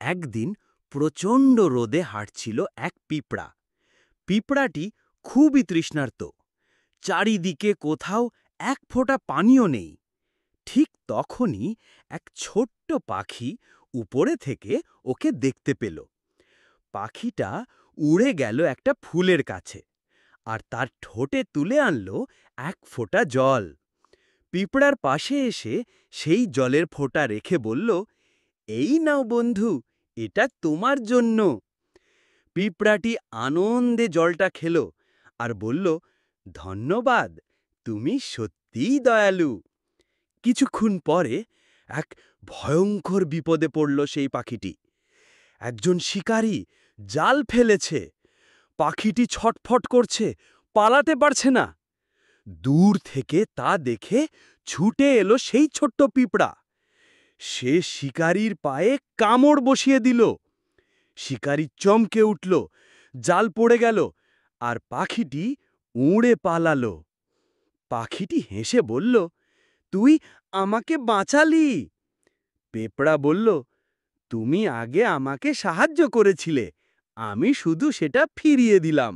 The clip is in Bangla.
একদিন প্রচণ্ড রোদে হাঁটছিল এক পিঁপড়া। পিঁপড়াটি খুবই তৃষ্ণার্ত। চারিদিকে কোথাও এক ফোঁটা পানিও নেই। ঠিক তখনই এক ছোট্ট পাখি উপরে থেকে ওকে দেখতে পেল। পাখিটা উড়ে গেল একটা ফুলের কাছে, আর তার ঠোঁটে তুলে আনল এক ফোঁটা জল। পিঁপড়ার পাশে এসে সেই জলের ফোঁটা রেখে বলল, এই নাও বন্ধু, এটা তোমার জন্য। পিঁপড়াটি আনন্দে জলটা খেল আর বলল, ধন্যবাদ, তুমি সত্যিই দয়ালু। কিছুক্ষণ পরে এক ভয়ঙ্কর বিপদে পড়ল সেই পাখিটি। একজন শিকারী জাল ফেলেছে। পাখিটি ছটফট করছে, পালাতে পারছে না। দূর থেকে তা দেখে ছুটে এলো সেই ছোট্ট পিঁপড়া। সে শিকারীর পায়ে কামড় বসিয়ে দিল। শিকারী চমকে উঠল, জাল পড়ে গেল, আর পাখিটি উড়ে পালালো। পাখিটি হেসে বলল, তুই আমাকে বাঁচালি। পেঁপড়া বলল, তুমি আগে আমাকে সাহায্য করেছিলে, আমি শুধু সেটা ফিরিয়ে দিলাম।